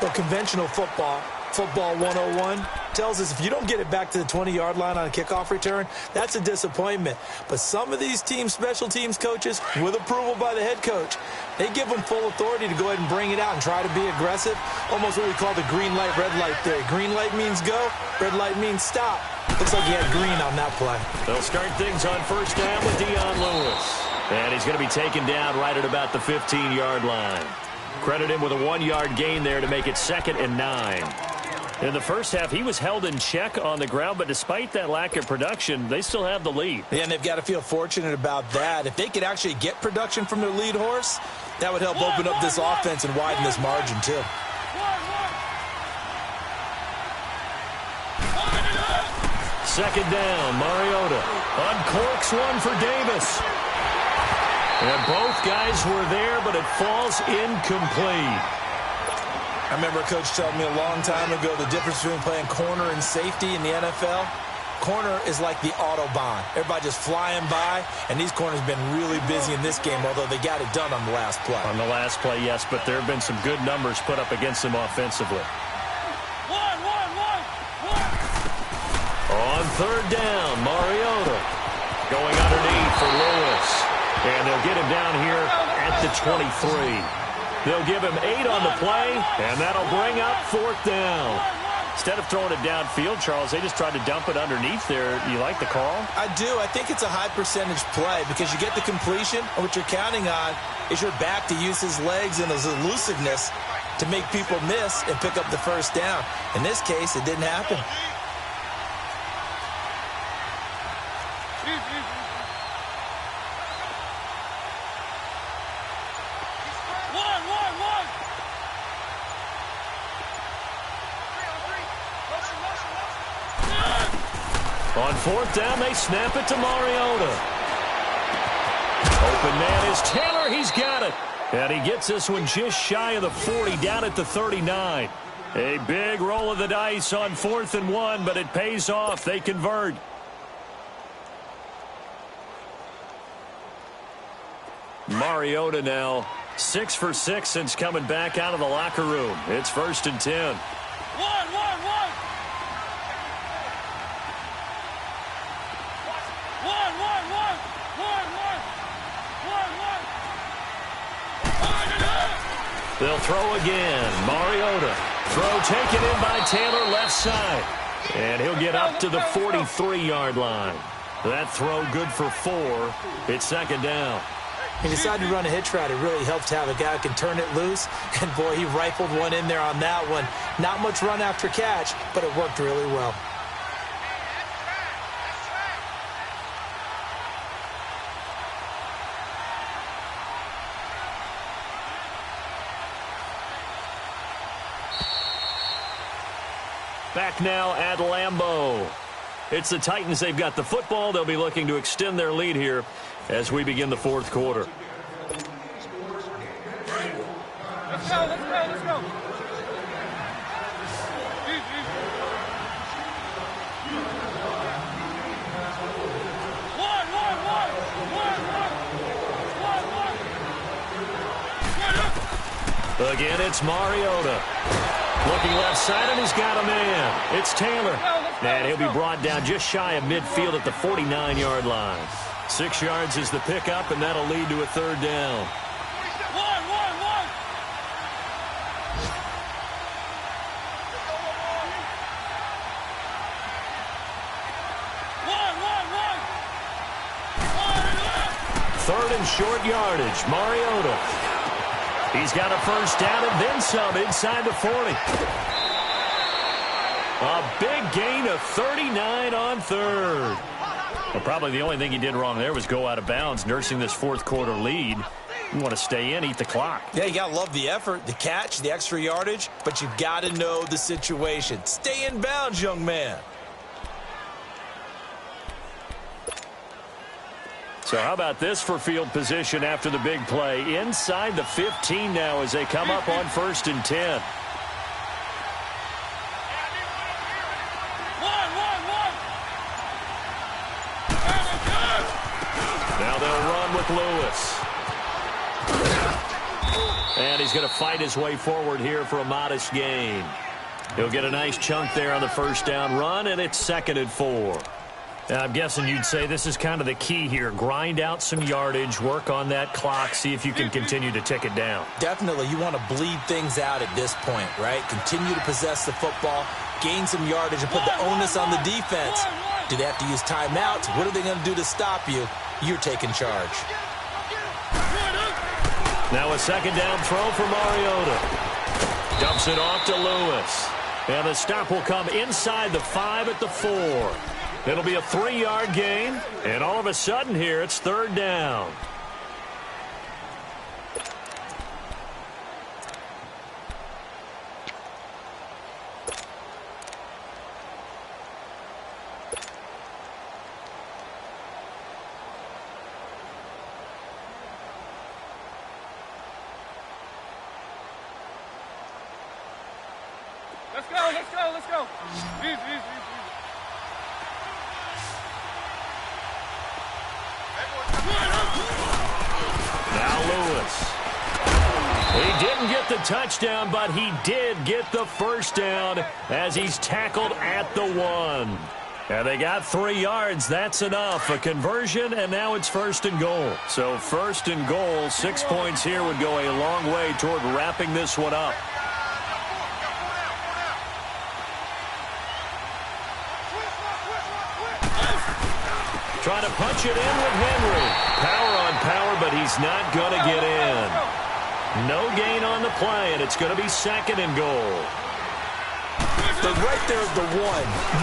Well, conventional football 101, tells us if you don't get it back to the 20-yard line on a kickoff return, that's a disappointment. But some of these team special teams coaches, with approval by the head coach, they give them full authority to go ahead and bring it out and try to be aggressive, almost what we call the green light, red light theory. Green light means go, red light means stop. Looks like he had green on that play.
They'll start things on first down with Dion Lewis. And he's going to be taken down right at about the 15-yard line. Credit him with a 1-yard gain there to make it 2nd and 9. In the first half, he was held in check on the ground, but despite that lack of production, they still have the lead.
Yeah, and they've got to feel fortunate about that. If they could actually get production from their lead horse, that would help open up this offense and widen this margin, too.
Second down, Mariota uncorks one for Davis. And both guys were there, but it falls incomplete.
I remember a coach telling me a long time ago the difference between playing corner and safety in the NFL. Corner is like the Autobahn. Everybody just flying by, and these corners have been really busy in this game, although they got it done on the last play.
On the last play, yes, but there have been some good numbers put up against them offensively. On third down, Mariota going underneath for Lewis. And they'll get him down here at the 23. They'll give him 8 on the play, and that'll bring up 4th down. Instead of throwing it downfield, Charles, they just tried to dump it underneath there. You like the call?
I do. I think it's a high-percentage play because you get the completion, and what you're counting on is your back to use his legs and his elusiveness to make people miss and pick up the first down. In this case, it didn't happen.
On 4th down, they snap it to Mariota. Open man is Taylor. He's got it. And he gets this one just shy of the 40, down at the 39. A big roll of the dice on 4th and 1, but it pays off. They convert. Mariota now 6 for 6 since coming back out of the locker room. It's 1st and 10. They'll throw again. Mariota. Throw taken in by Taylor, left side. And he'll get up to the 43-yard line. That throw good for 4. It's 2nd down.
He decided to run a hitch route. It really helped to have a guy who can turn it loose. And, boy, he rifled one in there on that one. Not much run after catch, but it worked really well.
Back now at Lambeau. It's the Titans. They've got the football. They'll be looking to extend their lead here as we begin the fourth quarter.
Let's go, let's go, let's go.
Again, it's Mariota. Looking left side, and he's got a man. It's Taylor. And he'll be brought down just shy of midfield at the 49-yard line. 6 yards is the pickup, and that'll lead to a third down. Third and short yardage. Mariota. He's got a first down and then some inside the 40. A big gain of 39 on third. Well, probably the only thing he did wrong there was go out of bounds, nursing this fourth quarter lead. You want to stay in, eat the clock.
Yeah, you got to love the effort, the catch, the extra yardage, but you've got to know the situation. Stay in bounds, young man.
So how about this for field position after the big play? Inside the 15 now as they come up on 1st and 10. Now they'll run with Lewis. And he's going to fight his way forward here for a modest gain. He'll get a nice chunk there on the first down run, and it's 2nd and 4. I'm guessing you'd say this is kind of the key here. Grind out some yardage, work on that clock, see if you can continue to tick it down.
Definitely. You want to bleed things out at this point, right? Continue to possess the football, gain some yardage, and put the onus on the defense. Do they have to use timeouts? What are they going to do to stop you? You're taking charge.
Now a second down throw for Mariota. Dumps it off to Lewis. And the stop will come inside the 5 at the 4. It'll be a 3-yard gain, and all of a sudden here, it's 3rd down.
Let's go, let's go, let's go. Easy, easy, easy.
Now Lewis. He didn't get the touchdown, but he did get the first down as he's tackled at the 1. And they got 3 yards. That's enough. A conversion, and now it's 1st and goal. So 1st and goal, 6 points here would go a long way toward wrapping this one up. Trying to punch it in with Henry. Power on power, but he's not going to get in. No gain on the play, and it's going to be 2nd and goal.
But right there's the 1.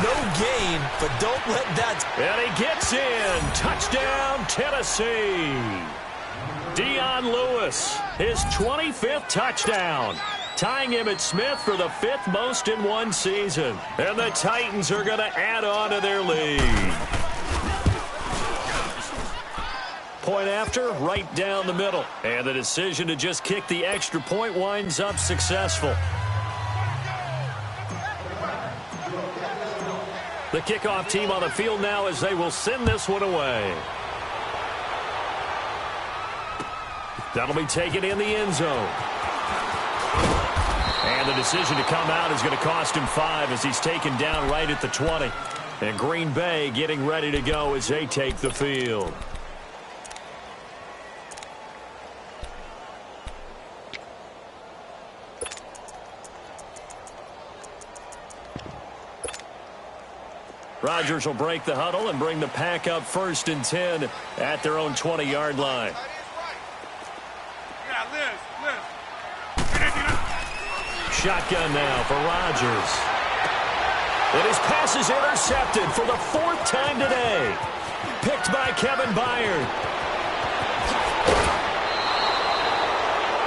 No gain, but don't let that...
And he gets in. Touchdown, Tennessee. Dion Lewis, his 25th touchdown. Tying Emmitt Smith for the 5th most in one season. And the Titans are going to add on to their lead. Point after, right down the middle. And the decision to just kick the extra point winds up successful. The kickoff team on the field now as they will send this one away. That'll be taken in the end zone. And the decision to come out is going to cost him 5 as he's taken down right at the 20. And Green Bay getting ready to go as they take the field. Rodgers will break the huddle and bring the pack up 1st and 10 at their own 20-yard line.
Liz.
Shotgun now for Rodgers. And his pass is intercepted for the 4th time today. Picked by Kevin Byard.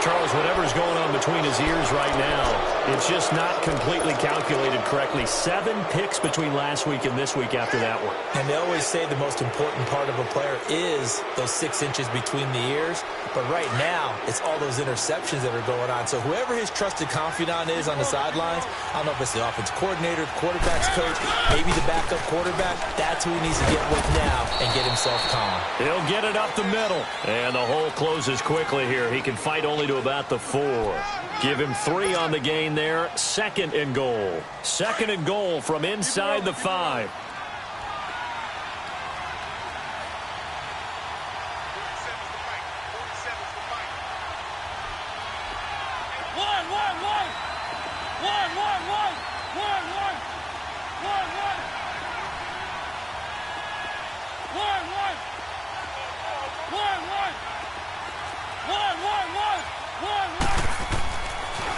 Charles, whatever's going on between his ears right now, it's just not completely calculated correctly. 7 picks between last week and this week after that one.
And they always say the most important part of a player is those 6 inches between the ears. But right now, it's all those interceptions that are going on. So whoever his trusted confidant is on the sidelines, I don't know if it's the offensive coordinator, the quarterback's coach, maybe the backup quarterback, that's who he needs to get with now and get himself calm.
He'll get it up the middle. And the hole closes quickly here. He can fight only to about the 4. Give him 3 on the gain there. 2nd and goal. 2nd and goal from inside the 5.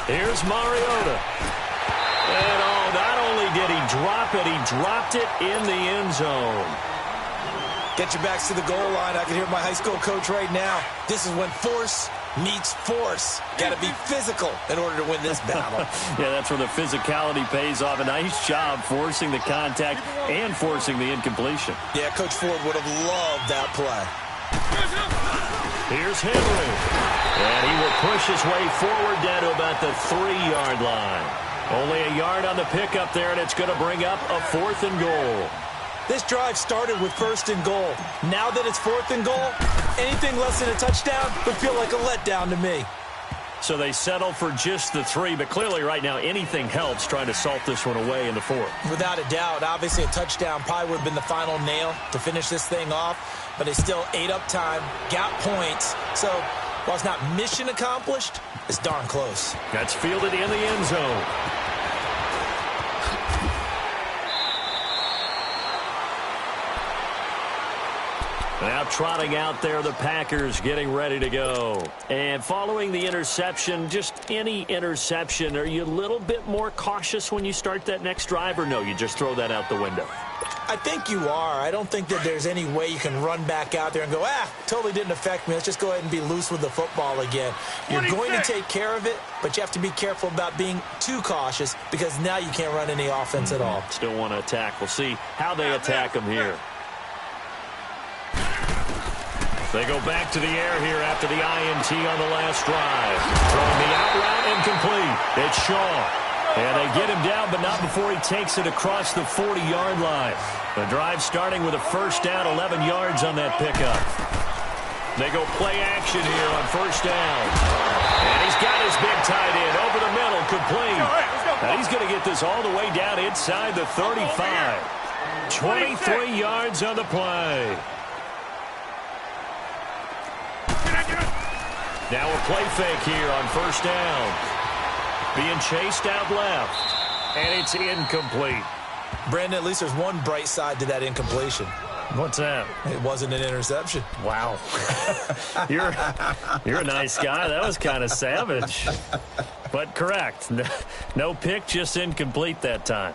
Here's Mariota. And not only did he drop it, he dropped it in the end zone.
Get your backs to the goal line. I can hear my high school coach right now. This is when force meets force. Got to be physical in order to win this battle.
Yeah, that's where the physicality pays off. A nice job forcing the contact and forcing the incompletion.
Yeah, Coach Ford would have loved that play.
Here's Henry. And he will push his way forward down to about the 3-yard line. Only a yard on the pickup there, and it's going to bring up a 4th and goal.
This drive started with 1st and goal. Now that it's 4th and goal, anything less than a touchdown would feel like a letdown to me.
So they settle for just the 3, but clearly right now anything helps trying to salt this one away in the 4th.
Without a doubt, obviously a touchdown probably would have been the final nail to finish this thing off, but they still ate up time, got points. So while it's not mission accomplished, it's darn close.
That's fielded in the end zone. Now trotting out there, the Packers getting ready to go. And following the interception, just any interception, are you a little bit more cautious when you start that next drive, or no, you just throw that out the window?
I think you are. I don't think that there's any way you can run back out there and go, totally didn't affect me. Let's just go ahead and be loose with the football again. You're going to take care of it, but you have to be careful about being too cautious because now you can't run any offense at all.
Still want to attack. We'll see how they attack them here. They go back to the air here after the INT on the last drive. Throwing the out route incomplete. It's Shaw. And they get him down, but not before he takes it across the 40-yard line. The drive starting with a 1st down, 11 yards on that pickup. They go play action here on 1st down. And he's got his big tight end over the middle, complete. And he's going to get this all the way down inside the 35. 23 yards on the play. Now a play fake here on 1st down. Being chased out left. And it's incomplete.
Brandon, at least there's one bright side to that incompletion.
What's that?
It wasn't an interception.
Wow. You're a nice guy. That was kind of savage. But correct. No pick, just incomplete that time.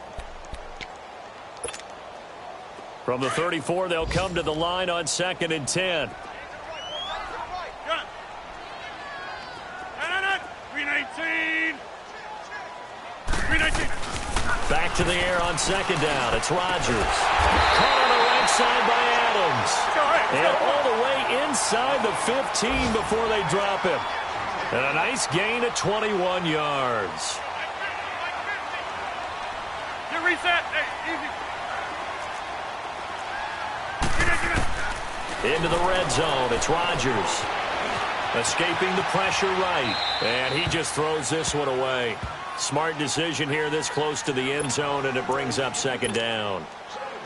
From the 34, they'll come to the line on 2nd and 10.
319.
Back to the air on 2nd down. It's Rodgers. Caught on the right side by Adams. And all the way inside the 15 before they drop him. And a nice gain of 21 yards.
Get reset. Hey, easy.
Into the red zone. It's Rodgers. Escaping the pressure right. And he just throws this one away. Smart decision here this close to the end zone, and it brings up 2nd down.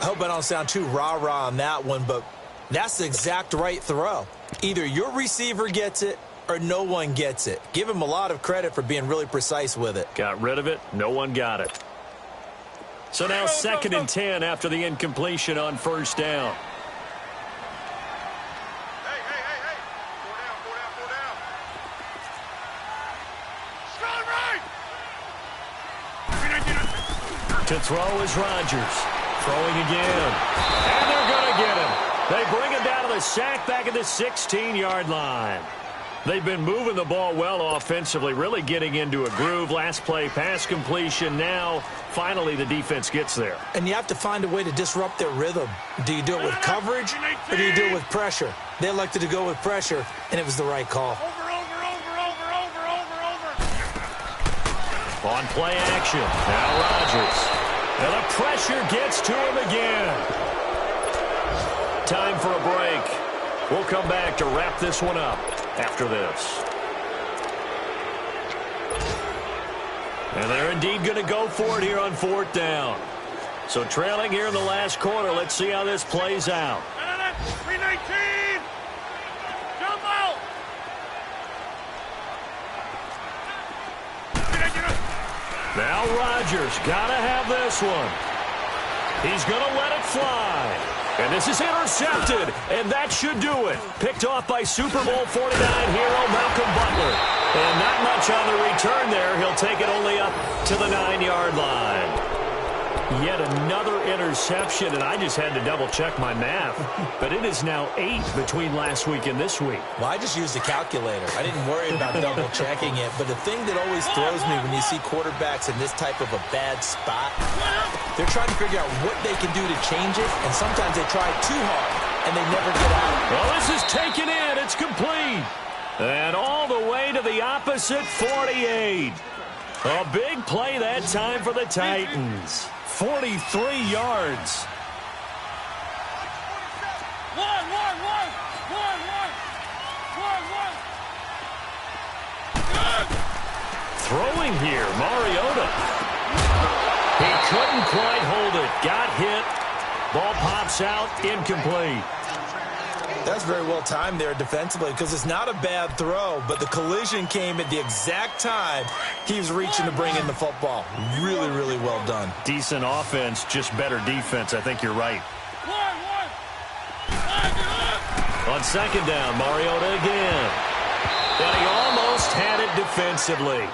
I hope I don't sound too rah-rah on that one, but that's the exact right throw. Either your receiver gets it or no one gets it. Give him a lot of credit for being really precise with it.
Got rid of it. No one got it. So now 2nd and 10 after the incompletion on 1st down. To throw is Rodgers. Throwing again. And they're going to get him. They bring him down to the sack back at the 16-yard line. They've been moving the ball well offensively, really getting into a groove. Last play, pass completion. Now, finally, the defense gets there.
And you have to find a way to disrupt their rhythm. Do you do it with coverage, or do you do it with pressure? They elected to go with pressure, and it was the right call.
On play action, now Rodgers. And the pressure gets to him again. Time for a break. We'll come back to wrap this one up after this. And they're indeed going to go for it here on 4th down. So trailing here in the last quarter. Let's see how this plays out.
319! Jump out!
Now Rodgers got to have this one. He's going to let it fly. And this is intercepted, and that should do it. Picked off by Super Bowl 49 hero Malcolm Butler. And not much on the return there. He'll take it only up to the 9-yard line. Yet another interception, and I just had to double-check my math. But it is now 8 between last week and this week.
Well, I just used a calculator. I didn't worry about double-checking it. But the thing that always throws me when you see quarterbacks in this type of a bad spot, they're trying to figure out what they can do to change it, and sometimes they try too hard, and they never get out.
Well, this is taken in. It's complete. And all the way to the opposite 48. A big play that time for the Titans. 43 yards.
One.
Throwing here, Mariota. He couldn't quite hold it. Got hit. Ball pops out, incomplete.
That's very well timed there defensively because it's not a bad throw, but the collision came at the exact time he was reaching to bring in the football. Really, really well done.
Decent offense, just better defense. I think you're right. On 2nd down, Mariota again. And he almost had it defensively.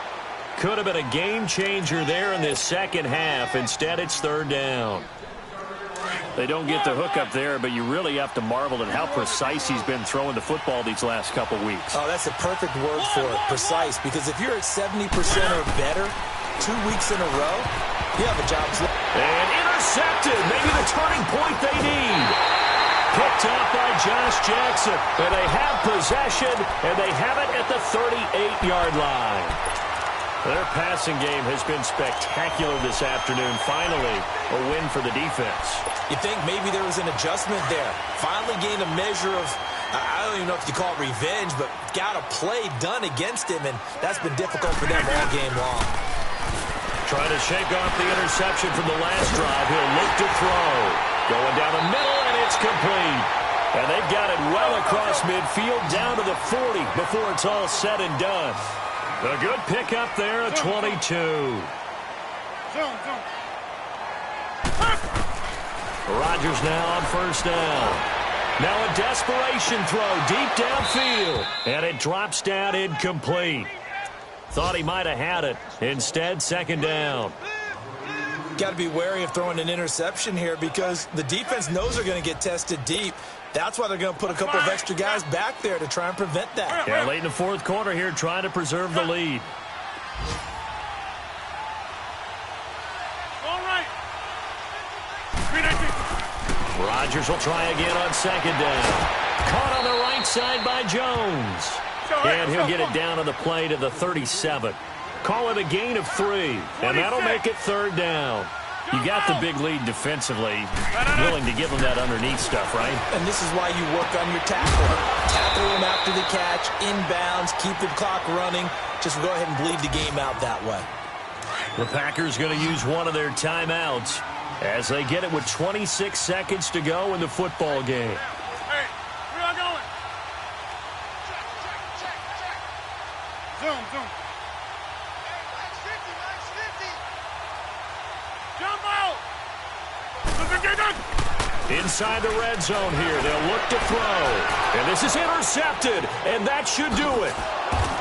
Could have been a game changer there in this second half. Instead, it's 3rd down. They don't get the hook up there, but you really have to marvel at how precise he's been throwing the football these last couple weeks.
Oh, that's a perfect word for it, precise, because if you're at 70% or better 2 weeks in a row, you have a job.
And intercepted, maybe the turning point they need. Picked off by Josh Jackson, and they have possession, and they have it at the 38-yard line. Their passing game has been spectacular this afternoon. Finally, a win for the defense.
You think maybe there was an adjustment there. Finally gained a measure of, I don't even know if you call it revenge, but got a play done against him, and that's been difficult for them all game long.
Trying to shake off the interception from the last drive. He'll look to throw. Going down the middle, and it's complete. And they've got it well across midfield, down to the 40 before it's all said and done. A good pickup there at 22. Rodgers now on 1st down. Now a desperation throw deep downfield. And it drops down incomplete. Thought he might have had it. Instead, 2nd down.
Got to be wary of throwing an interception here because the defense knows they're going to get tested deep. That's why they're going to put a couple of extra guys back there to try and prevent that.
Yeah, late in the 4th quarter here, trying to preserve the lead.
All right.
Rodgers will try again on 2nd down. Caught on the right side by Jones. And he'll get it down on the play to the 37. Call it a gain of 3, and that'll make it 3rd down. You got the big lead defensively, willing to give them that underneath stuff, right?
And this is why you work on your tackle. Tackle him after the catch, inbounds, keep the clock running. Just go ahead and bleed the game out that way.
The Packers going to use one of their timeouts as they get it with 26 seconds to go in the football game.
Hey, where y'all going? Zoom. Jump out!
Inside the red zone here, they'll look to throw. And this is intercepted, and that should do it.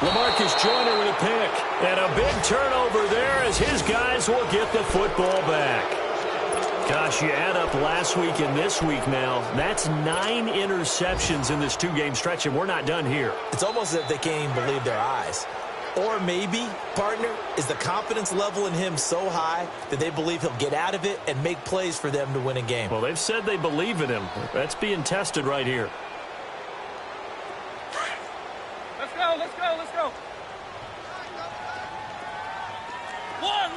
LaMarcus Joyner with a pick. And a big turnover there as his guys will get the football back. Gosh, you add up last week and this week now, that's 9 interceptions in this 2-game stretch, and we're not done here.
It's almost as if they can't even believe their eyes. Or maybe, partner, is the confidence level in him so high that they believe he'll get out of it and make plays for them to win a game.
Well, they've said they believe in him. That's being tested right here.
Let's go, let's go, let's go. One.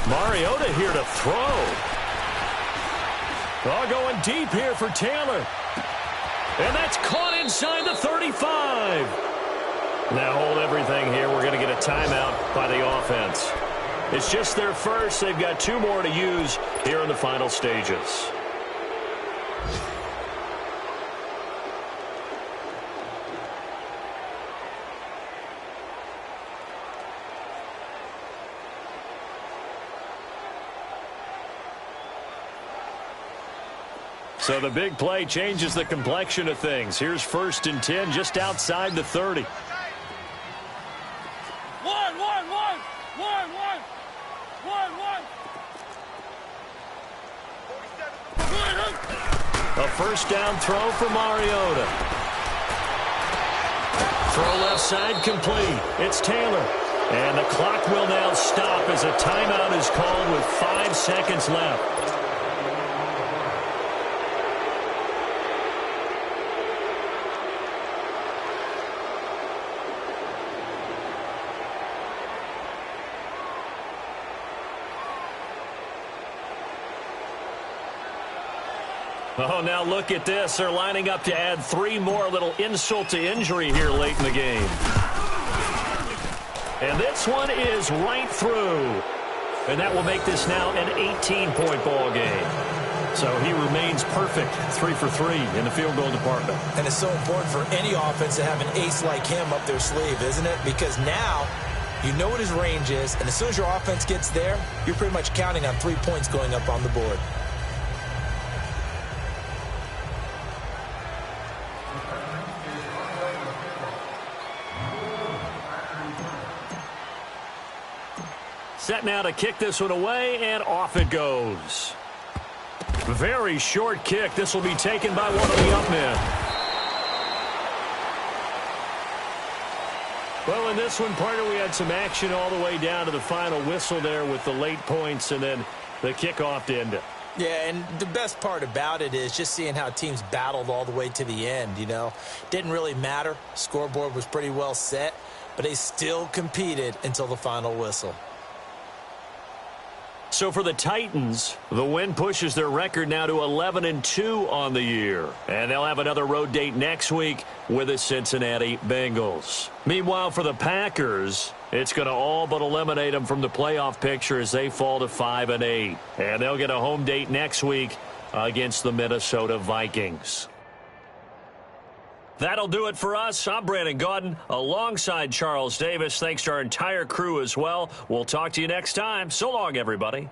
Mariota here to throw. All going deep here for Taylor. And that's caught inside the 35. Now hold everything here. We're going to get a timeout by the offense. It's just their first. They've got 2 more to use here in the final stages. So the big play changes the complexion of things. Here's 1st and 10 just outside the 30.
One.
A first down throw for Mariota. Throw left side complete. It's Taylor. And the clock will now stop as a timeout is called with 5 seconds left. Oh, now look at this. They're lining up to add 3 more. Little insult to injury here late in the game. And this one is right through. And that will make this now an 18-point ball game. So he remains perfect, 3 for 3 in the field goal department.
And it's so important for any offense to have an ace like him up their sleeve, isn't it? Because now you know what his range is, and as soon as your offense gets there, you're pretty much counting on 3 points going up on the board.
Set now to kick this one away, and off it goes. Very short kick. This will be taken by one of the up men. Well, in this one, partner, we had some action all the way down to the final whistle there with the late points and then the kickoff to end it.
Yeah, and the best part about it is just seeing how teams battled all the way to the end, you know. Didn't really matter. Scoreboard was pretty well set, but they still competed until the final whistle.
So for the Titans, the win pushes their record now to 11-2 on the year. And they'll have another road date next week with the Cincinnati Bengals. Meanwhile, for the Packers, it's going to all but eliminate them from the playoff picture as they fall to 5-8. And they'll get a home date next week against the Minnesota Vikings. That'll do it for us. I'm Brandon Gaudin alongside Charles Davis. Thanks to our entire crew as well. We'll talk to you next time. So long, everybody.